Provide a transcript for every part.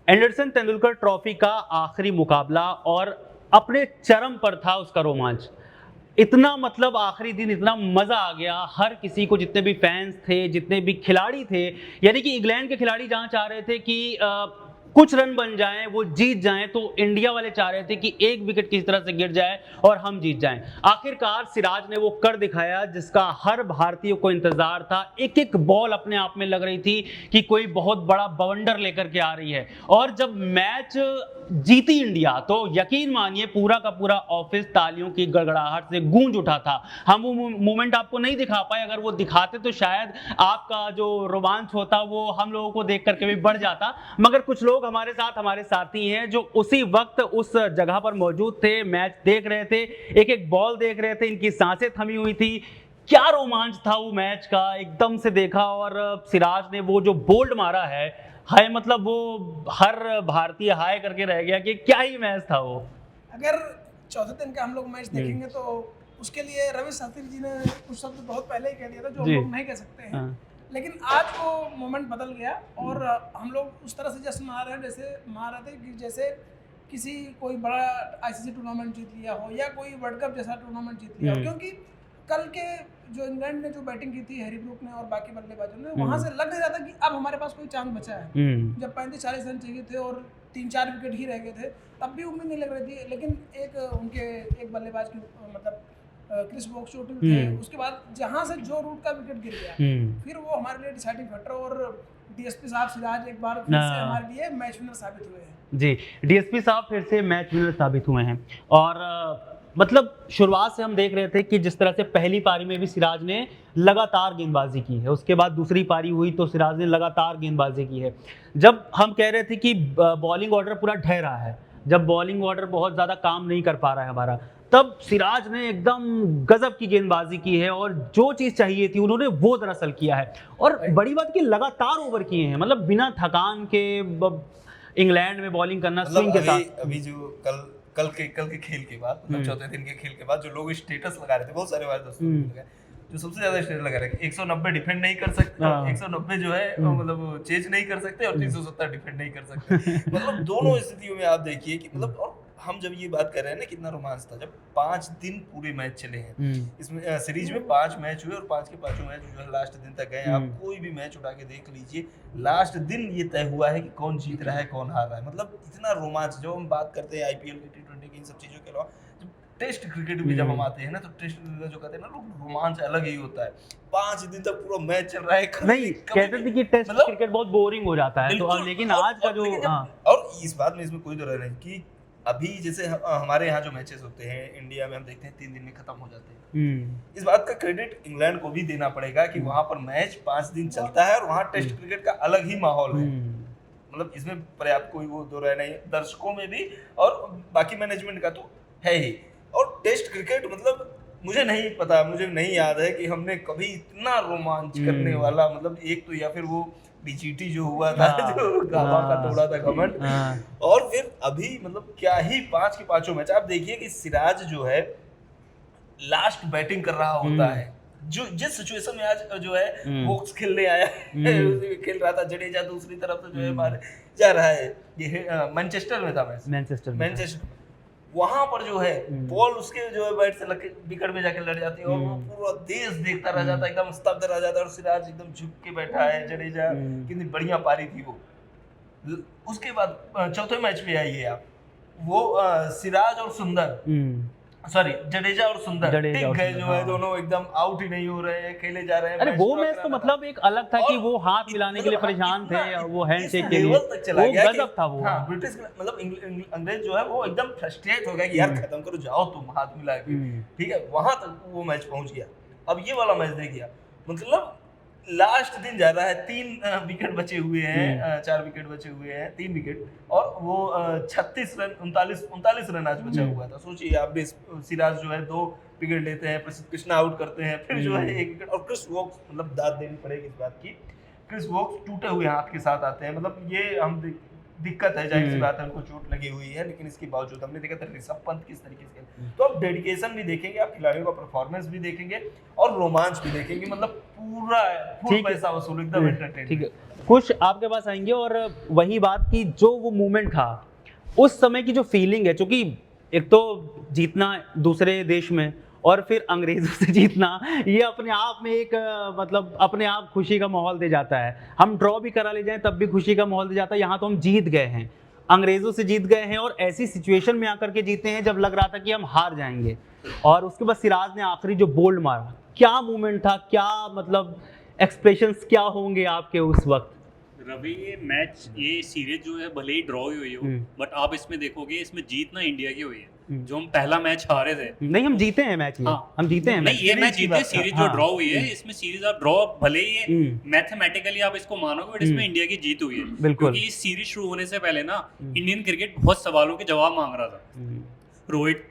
Anderson Tendulkar trophy का आखिरी मुकाबला और अपने चरम पर था उसका रोमांच। इतना मतलब आखिरी दिन इतना मजा आ गया हर किसी को, जितने भी फैंस थे, जितने भी खिलाड़ी थे। यानी कि इंग्लैंड के खिलाड़ी जहां चाह रहे थे कि कुछ रन बन जाएं, वो जीत जाएं, तो इंडिया वाले चाह रहे थे कि एक विकेट किसी तरह से गिर जाए और हम जीत जाएं। आखिरकार सिराज ने वो कर दिखाया जिसका हर भारतीय को इंतजार था। एक एक बॉल अपने आप में लग रही थी कि कोई बहुत बड़ा बवंडर लेकर के आ रही है। और जब मैच जीती इंडिया तो यकीन मानिए पूरा का पूरा ऑफिस तालियों की गड़गड़ाहट से गूंज उठा था। हम वो मोमेंट आपको नहीं दिखा पाए, अगर वो दिखाते तो शायद आपका जो रोमांच होता वो हम लोगों को देख करके भी बढ़ जाता। मगर कुछ लोग हमारे साथ, हमारे साथी हैं जो उसी वक्त उस जगह पर मौजूद थे, मैच देख रहे थे, एक एक बॉल देख रहे थे, इनकी सांसें थमी हुई थी। क्या रोमांच था वो मैच का, एकदम से देखा और सिराज ने वो जो बोल्ड मारा है, हाय मतलब वो हर भारतीय हाय करके रह गया कि क्या ही मैच था वो। अगर चौथे दिन का हम लोग मैच देखेंगे तो उसके लिए रवि शास्त्री जी ने कुछ शब्द बहुत पहले ही कह दिया था जो हम लोग नहीं कह सकते हैं। लेकिन आज वो मोमेंट बदल गया और हम लोग उस तरह से जश्न मना रहे हैं जैसे मना रहे थे कि जैसे किसी कोई बड़ा आईसीसी टूर्नामेंट जीत लिया हो या कोई वर्ल्ड कप जैसा टूर्नामेंट जीत लिया हो। क्योंकि कल के जो इंग्लैंड ने जो बैटिंग की थी हैरी ब्रूक ने और बाकी बल्लेबाजों ने, वहां से लग नहीं रहा था कि अब हमारे पास कोई चांस बचा है। जब 35-40 रन चाहिए थे और 3-4 विकेट ही रह गए थे, तब भी उम्मीद नहीं लग रही थी। लेकिन एक बल्लेबाज की मतलब क्रिस वोक्स चोटिल थे, उसके बाद जहां से जो रूट का विकेट गिर गया, फिर वो हमारे लिए डिसाइडिंग फैक्टर। और डीएसपी साहब सिराज एक बार फिर से हमारे लिए मैच विनर साबित हुए हैं। जी, डीएसपी साहब फिर से मैच विनर साबित हुए हैं। और मतलब शुरुआत से हम देख रहे थे कि जिस तरह से पहली पारी में भी सिराज ने लगातार गेंदबाजी की है, उसके बाद दूसरी पारी हुई तो सिराज ने लगातार गेंदबाजी की है। जब हम कह रहे थे कि बॉलिंग ऑर्डर पूरा ढह रहा है, जब बॉलिंग ऑर्डर बहुत ज़्यादा काम नहीं कर पा रहा है हमारा, तब सिराज ने एकदम गजब की गेंदबाजी की है और जो चीज़ चाहिए थी उन्होंने वो दरअसल किया है। और बड़ी बात कि लगातार ओवर किए हैं, मतलब बिना थकान के इंग्लैंड में बॉलिंग करना स्विंग के साथ। अभी जो कल के खेल के बाद, मतलब चौथे दिन के खेल के बाद जो लोग स्टेटस लगा रहे थे, बहुत सारे हमारे दोस्तों ने लगाया, जो सबसे ज्यादा स्टेटस लगा रहे हैं 190 डिफेंड नहीं कर सकते, 190 जो है मतलब चेज नहीं कर सकते और 370 डिफेंड नहीं कर सकते। मतलब दोनों स्थितियों में आप देखिए कि मतलब, और हम जब ये बात कर रहे हैं ना कितना रोमांच था, जब 5 दिन पूरे मैच चले हैं इसमें, सीरीज में 5 मैच हुए और 5 के 5 मैच जो है लास्ट दिन तक गए। आप कोई भी मैच उठा के देख लीजिए, लास्ट दिन ये तय हुआ है कि कौन जीत रहा है कौन हार रहा है। मतलब इतना रोमांच, जो हम बात करते हैं आईपीएल की, T20 की, इन सब चीजों के अलावा टेस्ट क्रिकेट भी जब हम आते हैं ना, तो टेस्ट क्रिकेट जो कहते हैं ना लोग, रोमांच अलग ही होता है। 5 दिन तक पूरा मैच चल रहा है। नहीं कहते थे कि टेस्ट क्रिकेट बहुत बोरिंग हो जाता है, तो लेकिन आज का जो और इस बात में इसमें कोई दो राय नहीं कि अभी जैसे हमारे यहाँ जो मैचेस होते हैं इंडिया में, हम देखते हैं 3 दिन में खत्म हो जाते हैं। इस बात का क्रेडिट इंग्लैंड को भी देना पड़ेगा कि वहां पर मैच 5 दिन चलता है और वहां टेस्ट क्रिकेट का अलग ही माहौल है। मतलब इसमें पर्याप्त कोई वो दो राय नहीं है, दर्शकों में भी और बाकी मैनेजमेंट का तो है ही। और टेस्ट क्रिकेट मतलब मुझे नहीं पता, मुझे नहीं याद है कि हमने कभी इतना रोमांच करने वाला, मतलब एक तो या फिर वो बीजीटी जो हुआ था, जो गाबा का तोड़ा था कमेंट, और फिर अभी मतलब क्या ही 5 के 5 मैच। आप देखिए कि सिराज जो है लास्ट बैटिंग कर रहा होता है, जो जिस सिचुएशन में आज जो है वोक्स खेलने आया है, खेल रहा था, जडेजा दूसरी तरफ से जो है मारे जा रहा है। ये मैनचेस्टर में था मैच, मैनचेस्टर वहां पर जो है बॉल उसके जो है बैट से लगे विकेट में जाके लड़ जाती है और वो पूरा देश देखता रह जाता है, एकदम स्तब्ध रह जाता है। और सिराज एकदम झुक के बैठा है, जडेजा कितनी बढ़िया पारी थी वो। उसके बाद चौथे मैच में आइए आप, वो सिराज और सुंदर, सॉरी जडेजा और सुंदर टिक गए जो है, दोनों एकदम आउट ही नहीं हो रहे हैं, खेले जा रहे हैं। अरे वो मैच तो मतलब एक अलग था कि वो हाथ मिलाने के लिए परेशान थे और वो हैंडशेक के लिए, वो गजब था वो। हाँ, ब्रिटिश मतलब अंग्रेज जो है वो एकदम फ्रस्ट्रेट हो गया कि यार खत्म करो, जाओ तुम हाथ मिला के, ठीक है, वहां तक वो मैच पहुंच गया। अब ये वाला मैच देखिए, मतलब लास्ट दिन जा रहा है, 3 विकेट बचे हुए हैं, 4 विकेट बचे हुए हैं, 3 विकेट, और वो 36 रन 39 रन आज बचा हुआ था। सोचिए आप भी, सिराज जो है 2 विकेट लेते हैं, कृष्णा आउट करते हैं, फिर जो है 1 विकेट, और क्रिस वोक्स, मतलब दाद देनी पड़ेगी इस बात की, क्रिस वोक्स टूटे हुए हाथ के साथ आते हैं। मतलब ये हम दिक्कत है, जाहिर सी बात है, उनको चोट लगी हुई है, लेकिन इसके बावजूद हमने देखा था ऋषभ पंत किस तरीके से। तो आप डेडिकेशन भी देखेंगे, आप खिलाड़ियों का परफॉर्मेंस भी देखेंगे और रोमांच भी देखेंगे, मतलब पूरा फुल पैसा वसूल, एकदम एंटरटेनमेंट। ठीक है। कुछ आपके पास आएंगे और वही बात कि जो वो मोमेंट था उस समय की जो फीलिंग है, क्योंकि एक तो जीतना दूसरे देश में और फिर अंग्रेज़ों से जीतना, ये अपने आप में एक मतलब अपने आप खुशी का माहौल दे जाता है। हम ड्रॉ भी करा ले जाएं तब भी खुशी का माहौल दे जाता है। यहाँ तो हम जीत गए हैं, अंग्रेज़ों से जीत गए हैं और ऐसी सिचुएशन में आकर के जीते हैं जब लग रहा था कि हम हार जाएंगे। और उसके बाद सिराज ने आखिरी जो बोल्ड मारा, क्या मोमेंट था, क्या मतलब एक्सप्रेशंस क्या होंगे आपके उस वक्त? रवि, ये मैच, ये सीरीज जो है भले ही ड्रॉ हुई हो, बट आप इसमें देखोगे इसमें जीतना इंडिया की हुई है। जो हम पहला मैच हारे थे, नहीं हम जीते हैं मैच, हाँ, हम जीते हैं नहीं मैच। ये मैच जीते, सीरीज जो हाँ, ड्रॉ हुई है, इसमें सीरीज आप ड्रॉ भले ही मैथमेटिकली आप इसको मानोगे, बट इसमें इंडिया की जीत हुई है। बिल्कुल। क्योंकि इस सीरीज शुरू होने से पहले ना इंडियन क्रिकेट बहुत सवालों के जवाब मांग रहा था। रोहित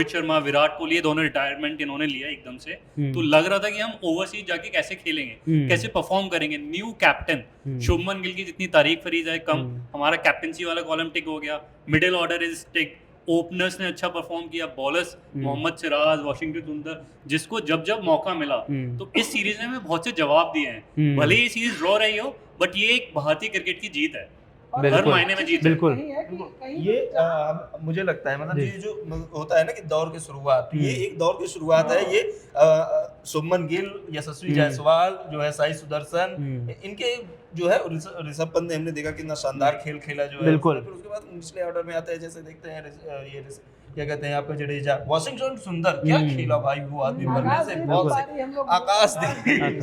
शर्मा, विराट कोहली, ये दोनों रिटायरमेंट इन्होंने लिया एकदम से, तो लग रहा था कि हम ओवरसीज जाके कैसे खेलेंगे, कैसे परफॉर्म करेंगे। न्यू कैप्टन शुभमन गिल की जितनी तारीफ करी जाए कम, हमारा कैप्टनसी वाला कॉलम टिक हो गया, middle order is tick, openers ने अच्छा परफॉर्म किया, बॉलर्स मोहम्मद सिराज, वाशिंगटन सुंदर, जिसको जब जब मौका मिला तो इस सीरीज में हमें बहुत से जवाब दिए हैं। भले ही सीरीज ड्रॉ रही हो, बट ये एक भारतीय क्रिकेट की जीत है, हर मायने में जीत है। बिल्कुल। ये मुझे लगता है मतलब ये जो होता है ना कि दौर की शुरुआत, ये एक दौर की शुरुआत है। ये शुभमन गिल, यशस्वी जायसवाल जो है, साई सुदर्शन, इनके जो है, ऋषभ पंत ने हमने देखा कितना शानदार खेल खेला जो है। बिल्कुल। फिर उसके बाद निचले ऑर्डर में आते हैं, जैसे देखते हैं ये क्या कहते हैं आपका जडेजा, वाशिंगटन सुंदर, क्या खेला भाई वो आदमी, बनने से बहुत आकाशदीप।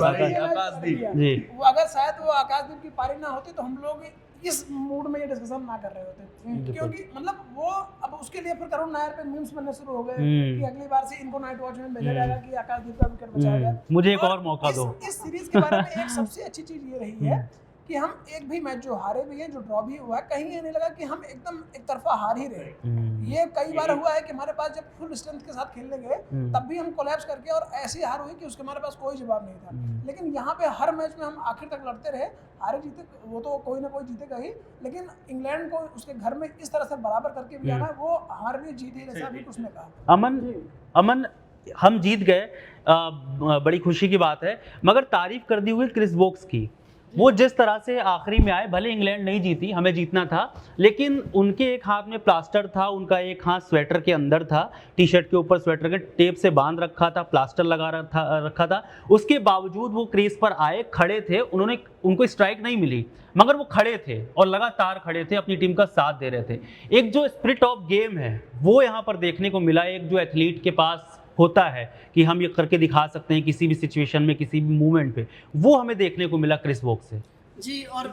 वो अगर शायद वो आकाशदीप की पारी ना होती तो हम लोग इस मूड में ये डिस्कशन ना कर रहे होते, क्योंकि मतलब वो अब उसके लिए फिर करुण नायर पे मीम्स बनने शुरू हो गए कि अगली बार से इनको नाइट वॉच में भेजा जाएगा कि आकाशदीप का विकेट बचाया जाए। मुझे एक और मौका दो। इस सीरीज के बारे में एक सबसे अच्छी चीज ये रही है कि हम एक भी मैच जो हारे भी हैं, जो ड्रॉ भी हुआ है, कहीं ये नहीं लगा कि हम एकदम एक तरफा हार ही रहे। ये कई बार हुआ है कि हमारे पास जब फुल स्ट्रेंथ के साथ खेलने गए तब भी हम कोलैप्स करके और ऐसी हार हुई कि उसके हमारे पास कोई जवाब नहीं था। लेकिन यहाँ पे हर मैच में हम आखिर तक लड़ते रहे, हारे जीते वो तो कोई ना कोई जीतेगा ही, लेकिन इंग्लैंड को उसके घर में इस तरह से बराबर करके भी आना, वो हमारे लिए जीत ही, जैसा भी कुछ ने कहा। अमन हम जीत गए, बड़ी खुशी की बात है, मगर तारीफ कर दी हुई क्रिस वोक्स की। वो जिस तरह से आखिरी में आए, भले इंग्लैंड नहीं जीती, हमें जीतना था, लेकिन उनके एक हाथ में प्लास्टर था, उनका एक हाथ स्वेटर के अंदर था, टी शर्ट के ऊपर स्वेटर के टेप से बांध रखा था, प्लास्टर लगा रखा था। उसके बावजूद वो क्रीज पर आए, खड़े थे, उनको स्ट्राइक नहीं मिली, मगर वो खड़े थे और लगातार खड़े थे, अपनी टीम का साथ दे रहे थे। एक जो स्पिरिट ऑफ गेम है वो यहाँ पर देखने को मिला, एक जो एथलीट के पास होता है कि हम ये करके दिखा सकते हैं किसी भी सिचुएशन में, किसी भी मूवमेंट पे, वो हमें देखने को मिला क्रिस वोक्स से। जी, और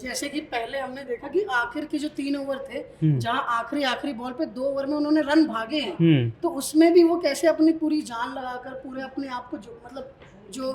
जैसे कि पहले हमने देखा कि आखिर के जो 3 ओवर थे, जहां आखिरी बॉल पे 2 ओवर में उन्होंने रन भागे हैं, तो उसमें भी वो कैसे अपनी पूरी जान लगाकर, पूरे अपने आप को जो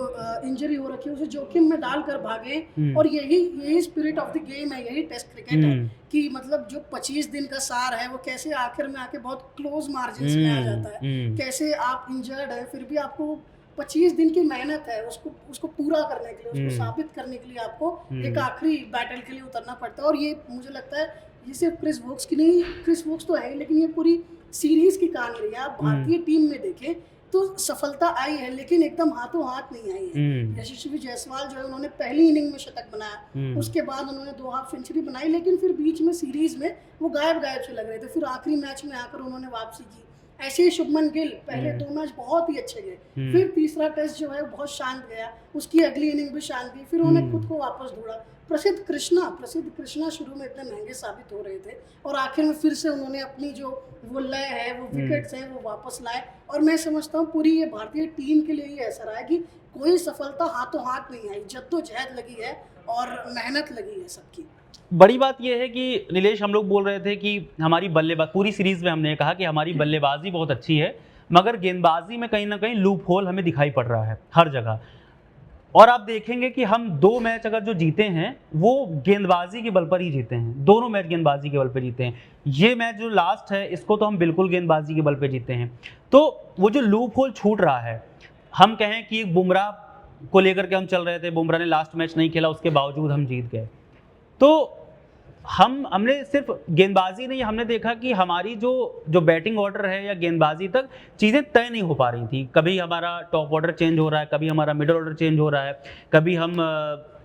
इंजरी हो रखी है उसे जोखिम में डालकर भागे। और यही स्पिरिट ऑफ द गेम है, यही टेस्ट क्रिकेट है कि मतलब जो 25 दिन का सार है वो कैसे आखिर में आके बहुत क्लोज मार्जिन में आ जाता है। कैसे आप इंजर्ड है फिर भी आपको 25 दिन की मेहनत है उसको पूरा करने के लिए, उसको साबित करने के लिए आपको एक आखिरी बैटल के लिए उतरना पड़ता है। और ये मुझे लगता है ये सिर्फ क्रिस वोक्स की नहीं, क्रिस वोक्स तो है ही, लेकिन ये पूरी सीरीज की कहानी रही है। आप भारतीय टीम में देखें तो सफलता आई है, लेकिन एकदम हाथों हाथ नहीं आई है। यशस्वी जायसवाल जो है, उन्होंने पहली इनिंग में शतक बनाया, उसके बाद उन्होंने 2 हाफ सेंचुरी बनाई, लेकिन फिर बीच में सीरीज में वो गायब से लग रहे थे। फिर आखिरी मैच में आकर उन्होंने वापसी की। ऐसे ही शुभमन गिल, पहले 2 मैच बहुत ही अच्छे गए, फिर तीसरा टेस्ट जो है बहुत शांत गया, उसकी अगली इनिंग भी शांत गई, फिर उन्होंने खुद को वापस ढूंढा। प्रसिद्ध कृष्णा शुरू में इतने महंगे साबित हो रहे थे और आखिर में फिर से उन्होंने अपनी जो वो लय है, वो विकेट्स हैं, वो वापस लाए। और मैं समझता हूँ पूरी ये भारतीय टीम के लिए ही ऐसा रहा है कि कोई सफलता हाथों हाथ नहीं आई, जद्दोजहद लगी है और मेहनत लगी है सबकी। बड़ी बात यह है कि नीलेश, हम लोग बोल रहे थे कि हमारी बल्लेबाजी, पूरी सीरीज में हमने कहा कि हमारी बल्लेबाजी बहुत अच्छी है, मगर गेंदबाजी में कहीं ना कहीं लूप होल हमें दिखाई पड़ रहा है हर जगह। और आप देखेंगे कि हम 2 मैच अगर जो जीते हैं वो गेंदबाजी के बल पर ही जीते हैं, दोनों मैच गेंदबाजी के बल पर जीते हैं। ये मैच जो लास्ट है इसको तो हम बिल्कुल गेंदबाजी के बल पर जीते हैं। तो वो जो लूप होल छूट रहा है, हम कहें कि बुमराह को लेकर के हम चल रहे थे, बुमराह ने लास्ट मैच नहीं खेला, उसके बावजूद हम जीत गए। तो हमने सिर्फ गेंदबाजी नहीं, हमने देखा कि हमारी जो बैटिंग ऑर्डर है या गेंदबाजी तक चीज़ें तय नहीं हो पा रही थी। कभी हमारा टॉप ऑर्डर चेंज हो रहा है, कभी हमारा मिडिल ऑर्डर चेंज हो रहा है, कभी हम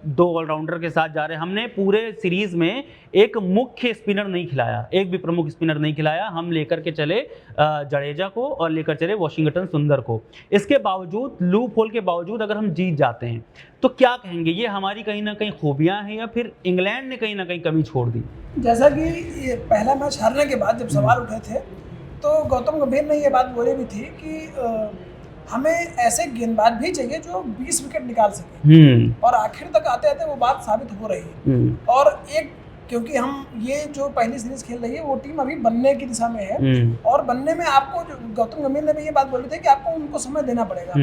2 ऑलराउंडर के साथ जा रहे हैं। हमने पूरे सीरीज में एक मुख्य स्पिनर नहीं खिलाया, एक भी प्रमुख स्पिनर नहीं खिलाया। हम लेकर के चले जडेजा को और लेकर चले वॉशिंगटन सुंदर को। इसके बावजूद, लूप होल के बावजूद अगर हम जीत जाते हैं तो क्या कहेंगे, ये हमारी कहीं ना कहीं खूबियां हैं या फिर इंग्लैंड ने कहीं ना कहीं कमी छोड़ दी? जैसा कि ये पहला मैच हारने के बाद जब सवाल उठे थे तो गौतम गंभीर ने ये बात बोली भी थी कि हमें ऐसे गेंदबाज भी चाहिए जो 20 विकेट निकाल सके, और आखिर तक आते आते वो बात साबित हो रही है। और एक, क्योंकि हम ये जो पहली सीरीज खेल रही है वो टीम अभी बनने की दिशा में है, और बनने में आपको, जो गौतम गंभीर ने भी ये बात बोली थी कि आपको उनको समय देना पड़ेगा।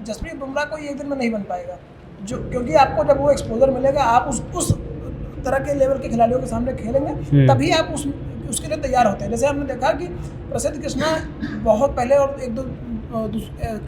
जसप्रीत बुमराह को एक दिन में नहीं बन पाएगा, जो क्योंकि आपको जब वो एक्सपोजर मिलेगा, आप उस तरह के लेवल के खिलाड़ियों के सामने खेलेंगे, तभी आप उसके लिए तैयार होते हैं। जैसे हमने देखा कि प्रसिद्ध कृष्णा बहुत पहले और एक दो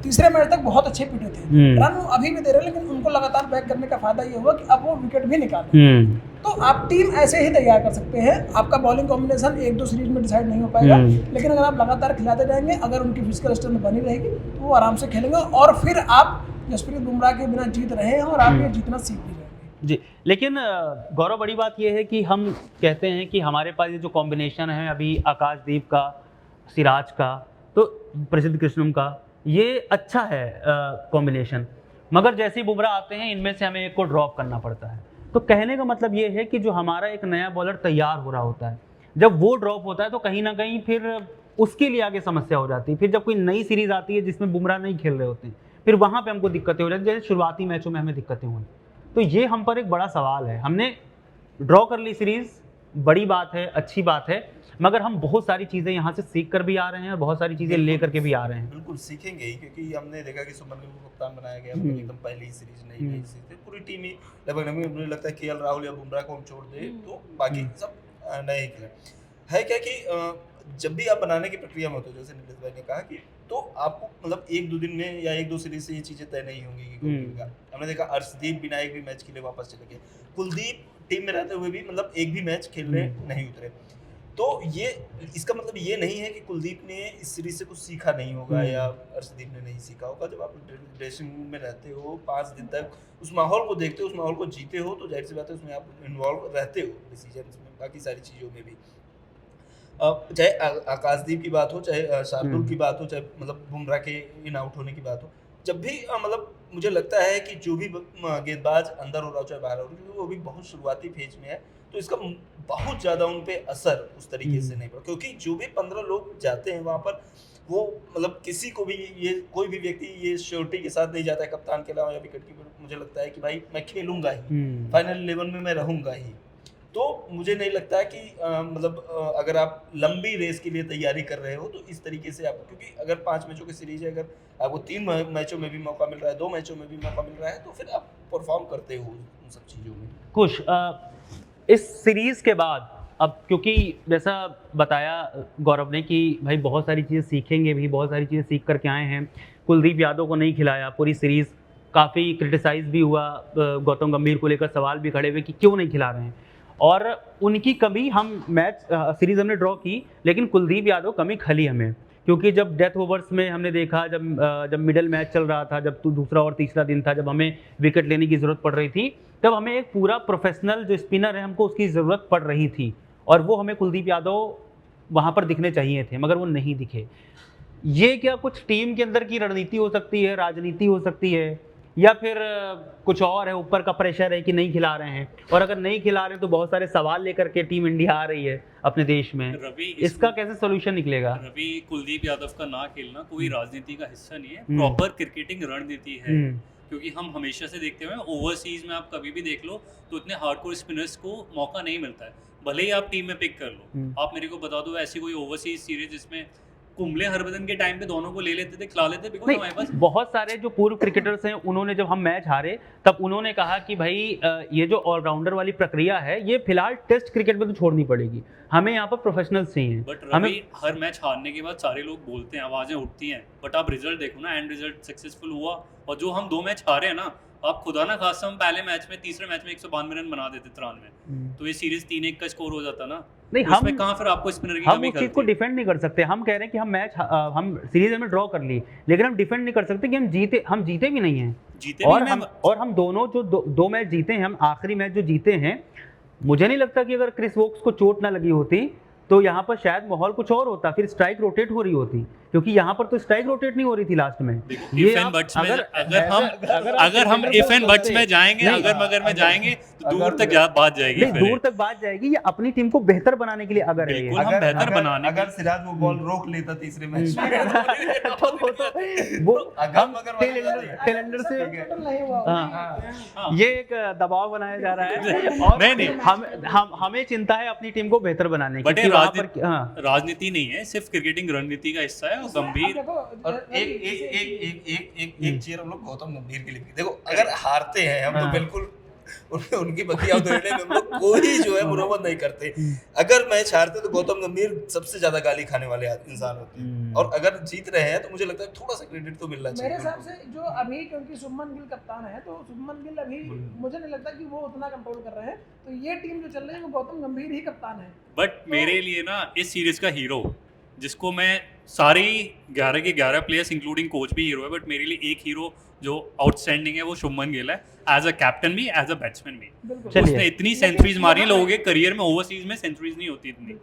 तीसरे मैच तक बहुत अच्छे पिटे थे, रन अभी भी दे रहे हैं, लेकिन उनको लगातार बैक करने का फायदा ये हुआ कि अब वो विकेट भी निकाले। तो आप टीम ऐसे ही तैयार कर सकते हैं। आपका बॉलिंग कॉम्बिनेशन 1-2 सीरीज में डिसाइड नहीं हो पाएगा, लेकिन अगर आप लगातार खिलाते जाएंगे, अगर उनकी फिजिकल स्ट्रेंथ बनी रहेगी तो वो आराम से खेलेंगे, और फिर आप जसप्रीत बुमराह के बिना जीत रहे हैं और आप ये जीतना सीख भी जाएंगे। जी, लेकिन गौरव, बड़ी बात यह है कि हम कहते हैं कि हमारे पास ये जो कॉम्बिनेशन है अभी आकाशदीप का, सिराज का, तो प्रसिद्ध कृष्णम का, ये अच्छा है कॉम्बिनेशन, मगर जैसे ही बुमराह आते हैं इनमें से हमें एक को ड्रॉप करना पड़ता है। तो कहने का मतलब ये है कि जो हमारा एक नया बॉलर तैयार हो रहा होता है, जब वो ड्रॉप होता है तो कहीं ना कहीं फिर उसके लिए आगे समस्या हो जाती है। फिर जब कोई नई सीरीज आती है जिसमें बुमराह नहीं खेल रहे होते हैं, फिर वहाँ पे हमको दिक्कतें हो जाती हैं, जैसे शुरुआती मैचों में हमें दिक्कतें हुई। तो ये हम पर एक बड़ा सवाल है। हमने ड्रॉ कर ली सीरीज, बड़ी बात है, अच्छी बात है, मगर हम बहुत सारी चीज़ें यहाँ से सीख कर भी आ रहे हैं और बहुत सारी चीज़ें ले करके भी आ रहे हैं। बिल्कुल सीखेंगे ही, क्योंकि हमने देखा कि सुमन गिल को कप्तान बनाया गया, मतलब एकदम पहली सीरीज नई सीरीज, पूरी टीम ही लगभग मुझे लगता है केएल राहुल या बुमराह को हम छोड़ दे तो बाकी सब नए ही खिलाड़ी है। क्या कि जब भी आप बनाने की प्रक्रिया में होते हो, जैसे नीलेश भाई ने कहा कि, तो आपको मतलब 1-2 दिन में या 1-2 सीरीज से ये चीज़ें तय नहीं होंगी कि कौन खेलेगा। हमने देखा अर्शदीप बिना एक भी मैच के लिए वापस चले गए, कुलदीप टीम में रहते हुए भी मतलब एक भी मैच खेलने नहीं उतरे। तो ये, इसका मतलब ये नहीं है कि कुलदीप ने इस सीरीज से कुछ सीखा नहीं होगा या अर्शदीप ने नहीं सीखा होगा। जब आप ड्रेसिंग रूम में रहते हो 5 दिन तक, उस माहौल को देखते हो, उस माहौल को जीते हो, तो जाहिर सी बात है उसमें आप इन्वॉल्व रहते हो, डिसीजन में, बाकी सारी चीज़ों में भी। चाहे आकाशदीप की बात हो, चाहे शार्दुल की बात हो, चाहे मतलब बुमराह के इन आउट होने की बात हो, जब भी मतलब मुझे लगता है कि जो भी गेंदबाज अंदर हो रहा हो चाहे बाहर हो रहा हो, क्योंकि वो भी बहुत शुरुआती फेज में है, तो इसका बहुत ज़्यादा उन पे असर उस तरीके से नहीं पड़ा। क्योंकि जो भी 15 लोग जाते हैं वहाँ पर, वो मतलब किसी को भी ये, कोई भी व्यक्ति ये श्योरिटी के साथ नहीं जाता है कप्तान के अलावा या विकेट कीपर, मुझे लगता है कि भाई मैं खेलूंगा ही, फाइनल 11 में मैं रहूंगा ही। तो मुझे नहीं लगता कि मतलब अगर आप लंबी रेस के लिए तैयारी कर रहे हो तो इस तरीके से आप, क्योंकि अगर 5 मैचों की सीरीज है, अगर आपको 3 मैचों में भी मौका मिल रहा है, 2 मैचों में भी मौका मिल रहा है, तो फिर आप परफॉर्म करते हो उन सब चीज़ों में। खुश इस सीरीज़ के बाद, अब क्योंकि जैसा बताया गौरव ने कि भाई बहुत सारी चीज़ें सीखेंगे भी, बहुत सारी चीज़ें सीख करके आए हैं। कुलदीप यादव को नहीं खिलाया पूरी सीरीज़, काफ़ी क्रिटिसाइज़ भी हुआ, गौतम गंभीर को लेकर सवाल भी खड़े हुए कि क्यों नहीं खिला रहे हैं, और उनकी कमी, हम मैच सीरीज़ हमने ड्रॉ की, लेकिन कुलदीप यादव कमी खली हमें, क्योंकि जब डेथ ओवर्स में हमने देखा, जब मिडल मैच चल रहा था, जब दूसरा और तीसरा दिन था, जब हमें विकेट लेने की ज़रूरत पड़ रही थी, तब हमें एक पूरा प्रोफेशनल जो स्पिनर है हमको उसकी ज़रूरत पड़ रही थी, और वो हमें कुलदीप यादव वहाँ पर दिखने चाहिए थे, मगर वो नहीं दिखे। ये क्या कुछ टीम के अंदर की रणनीति हो सकती है, राजनीति हो सकती है, या फिर कुछ और है, ऊपर का प्रेशर है कि नहीं खिला रहे हैं, और अगर नहीं खिला रहे हैं तो बहुत सारे सवाल लेकर के टीम इंडिया आ रही है अपने देश में, इसका कैसे सोल्यूशन निकलेगा? रवि, कुलदीप यादव का ना खेलना कोई राजनीति का हिस्सा नहीं है, प्रॉपर क्रिकेटिंग रणनीति है। क्योंकि हम हमेशा से देखते हुए ओवरसीज में आप कभी भी देख लो तो इतने हार्डकोर स्पिनर्स को मौका नहीं मिलता है, भले ही आप टीम में पिक कर लो। आप मेरे को बता दो ऐसी कोई ओवरसीज सीरीज जिसमें कुंबले हरभजन के टाइम पे दोनों को ले लेते थे, खिला लेते, बिकॉज़ हमारे पास बहुत सारे जो पूर्व क्रिकेटर्स हैं, उन्होंने जब हम मैच हारे तब उन्होंने कहा कि भाई ये जो ऑलराउंडर वाली प्रक्रिया है ये फिलहाल टेस्ट क्रिकेट में तो छोड़नी पड़ेगी, हमें यहाँ पर प्रोफेशनल्स चाहिए। बट रवि, हर मैच हारने के बाद सारे लोग बोलते हैं, आवाजें उठती हैं, बट आप रिजल्ट देखो ना, एंड रिजल्ट सक्सेसफुल हुआ, और जो हम 2 मैच हारे हैं ना, आप खुदा ना खासा हम पहले मैच में, तीसरे मैच में 192 रन बना देते 93, तो ये सीरीज 3-1 का स्कोर हो जाता ना। नहीं, तो इसमें कहाँ फिर आपको स्पिनर की हम कमी उस चीज को डिफेंड नहीं कर सकते। हम कह रहे हैं कि हम मैच हम सीरीज में ड्रॉ कर ली, लेकिन हम डिफेंड नहीं कर सकते कि हम जीते भी नहीं हैं। जीते और भी हम दोनों जो दो मैच जीते हैं, हम आखिरी मैच जो जीते हैं, मुझे नहीं लगता कि अगर क्रिस वोक्स को चोट ना लगी होती तो यहाँ पर शायद माहौल कुछ और होता, फिर स्ट्राइक रोटेट हो रही होती, क्योंकि यहाँ पर तो स्ट्राइक रोटेट नहीं हो रही थी लास्ट में। इफ एंड बट्स में अगर हम इफ एंड बट्स में जाएंगे, अगर मगर में जाएंगे तो दूर तक बात जाएगी। नहीं, दूर तक बात जाएगी। ये अपनी टीम को बेहतर बनाने के लिए अगर है, हम बेहतर बनाने, अगर सिराज वो बॉल रोक लेता तीसरे मैच में वो टेलेंडर से ये एक दबाव बनाया जा रहा है और हमें चिंता है अपनी टीम को बेहतर बनाने की। राजनीति नहीं है, सिर्फ क्रिकेटिंग रणनीति का हिस्सा है। और गंभीर और एक चीज हम लोग गौतम गंभीर के लिए, देखो अगर हारते हैं हम तो बिल्कुल उनकी बकरियां उधेड़ने में हम लोग कोई जो है मुरम्मत नहीं करते। अगर मैच हारते तो गौतम गंभीर सबसे ज्यादा गाली खाने वाले इंसान होते हैं, और अगर जीत रहे हैं तो मुझे लगता है थोड़ा सा क्रेडिट तो मिलना चाहिए। मेरे हिसाब से जो अभी, क्योंकि शुभमन गिल कप्तान है, तो शुभमन गिल अभी मुझे नहीं लगता कि वो उतना कंट्रोल कर रहे हैं, तो ये टीम जो चल रही है वो गौतम गंभीर ही कप्तान है। बट मेरे लिए ना इस सीरीज का हीरो, जिसको मैं सारे 11 के 11 प्लेयर्स इंक्लूडिंग कोच भी हीरो है, बट मेरे लिए एक हीरो जो आउटस्टैंडिंग है वो शुभमन गिल है, एज अ कैप्टन भी, एज अ बैट्समैन भी। उसने इतनी सेंचुरीज मारी है, लोगों के करियर में ओवरसीज में सेंचुरीज नहीं होती इतनी।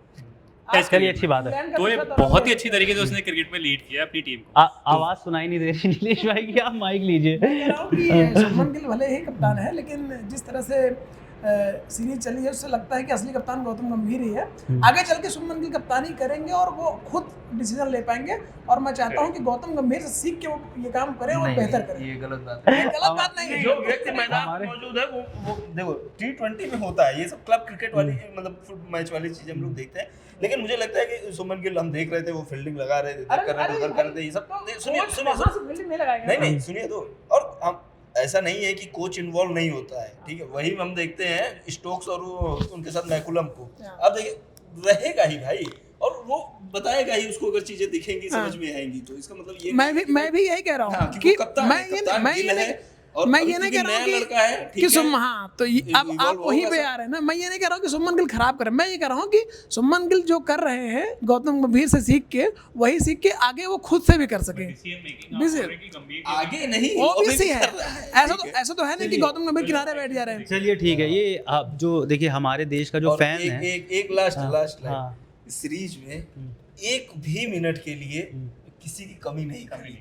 चलिए, अच्छी बात है। तो ये बहुत ही अच्छी तरीके से उसने क्रिकेट में लीड किया अपनी टीम को। आवाज सुनाई नहीं दे रही नीलेश भाई की, आप माइक लीजिए। मैं कह रहा हूं कि शुभमन गिल भले ही कप्तान है, लेकिन जिस तरह से सीरीज चली है उससे लगता है कि असली कप्तान गौतम गंभीर ही है। आगे चल के शुभमन गिल कप्तानी करेंगे और वो खुद डिसीजन ले पाएंगे, और मैं चाहता हूं कि गौतम गंभीर से सीख के वो ये काम करें और बेहतर करें। ये गलत बात है। गलत बात नहीं है। जो व्यक्ति मैदान में मौजूद है वो देखो T20 में होता है ये सब, क्लब क्रिकेट वाली मतलब मैच वाली चीजें हम लोग देखते हैं, लेकिन मुझे लगता है कि शुभमन गिल हम देख रहे थे, वो फील्डिंग लगा रहे थे, कर रहे थे, ये सब सुनिए नहीं सुनिए तो, और हम ऐसा नहीं है कि कोच इन्वॉल्व नहीं होता है, ठीक है, वही हम देखते हैं स्टोक्स और उनके साथ मैकुलम को। अब देखिए रहेगा ही भाई, और वो बताएगा ही उसको, अगर चीजें दिखेंगी समझ में आएंगी तो इसका मतलब ये मैं भी यही कह रहा हूँ कि मैं ये नहीं कह रहा हूँ कि तो अब आप वहीं पे आ रहे हैं ना। मैं ये नहीं कह रहा हूँ कि शुभमन गिल खराब करे, मैं ये कह रहा हूँ कि शुभमन गिल जो कर रहे हैं गौतम गंभीर से सीख के, वही सीख के आगे वो खुद से भी कर सके। आगे नहीं ओबीसी है, ऐसा तो है नहीं कि गौतम गंभीर किनारे बैठ जा रहे हैं। चलिए ठीक है, ये आप जो देखिए हमारे देश का जो फैन है, एक लास्ट सीरीज में एक भी मिनट के लिए किसी की कमी नहीं करेगी।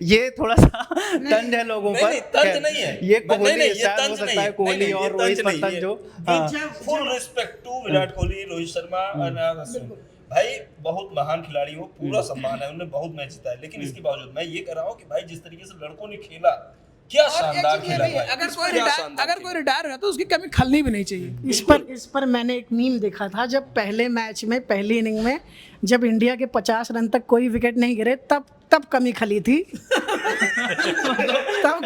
ये थोड़ा सा तंज है लोगों पर। तंज नहीं है ये कोहली शायद हो सकता है, कोहली और रोहित पर तंज हो। Full respect to Virat Kohli, Rohit Sharma, भाई बहुत महान खिलाड़ी हो, पूरा सम्मान है, उन्होंने बहुत मैच जीता है, लेकिन इसके बावजूद मैं ये कह रहा हूँ कि भाई जिस तरीके से लड़कों ने खेला, क्या शानदार खेला भाई। अगर कोई रिटायर हुआ तो उसकी कमी खलनी भी नहीं चाहिए। इस पर मैंने एक मीम देखा था, जब पहले मैच में पहली इनिंग में जब इंडिया के 50 रन तक कोई विकेट नहीं गिरे, तब कमी खली थी। तब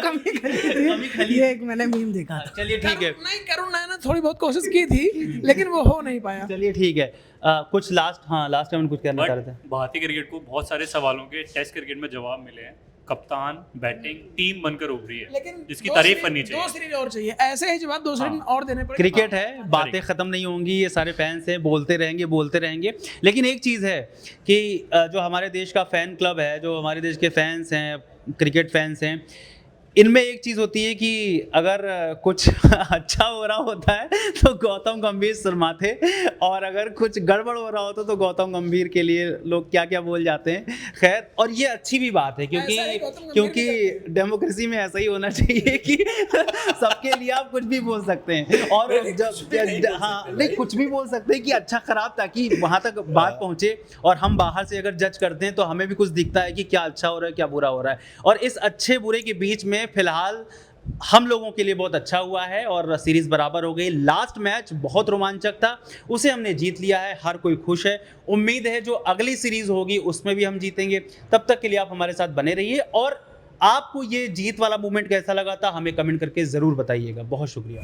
कमी खली थी। ये एक मैंने मीम देखा था। चलिए ठीक है, नहीं, करुण नायर ने थोड़ी बहुत कोशिश की थी, लेकिन वो हो नहीं पाया। चलिए ठीक है, कुछ लास्ट टाइम कुछ कहना चाह रहे थे। भारतीय क्रिकेट को बहुत सारे सवालों के टेस्ट क्रिकेट में जवाब मिले हैं। कप्तान, बैटिंग, टीम बनकर उभरी है, लेकिन जिसकी तारीफ करनी चाहिए। 2 सीरीज और चाहिए, ऐसे ही जवाब 2 सीरीज और देने पड़ेंगे। क्रिकेट है, बातें खत्म नहीं होंगी, ये सारे फैंस हैं, बोलते रहेंगे। लेकिन एक चीज़ है कि जो हमारे देश का फैन क्लब है, जो हमारे देश के फैंस हैं, क्रिकेट फैंस हैं, इनमें एक चीज़ होती है कि अगर कुछ अच्छा हो रहा होता है तो गौतम गंभीर शर्माते, और अगर कुछ गड़बड़ हो रहा होता तो गौतम गंभीर के लिए लोग क्या क्या बोल जाते हैं। खैर, और ये अच्छी भी बात है, क्योंकि डेमोक्रेसी में ऐसा ही होना चाहिए कि सबके लिए आप कुछ भी बोल सकते हैं, और नहीं कुछ भी बोल सकते हैं कि अच्छा खराब, ताकि वहाँ तक बात पहुँचे, और हम बाहर से अगर जज करते हैं तो हमें भी कुछ दिखता है कि क्या अच्छा हो रहा है, क्या बुरा हो रहा है। और इस अच्छे बुरे के बीच में फिलहाल हम लोगों के लिए बहुत अच्छा हुआ है, और सीरीज बराबर हो गई। लास्ट मैच बहुत रोमांचक था, उसे हमने जीत लिया है, हर कोई खुश है। उम्मीद है जो अगली सीरीज होगी उसमें भी हम जीतेंगे। तब तक के लिए आप हमारे साथ बने रहिए, और आपको ये जीत वाला मोमेंट कैसा लगा था हमें कमेंट करके ज़रूर बताइएगा। बहुत शुक्रिया।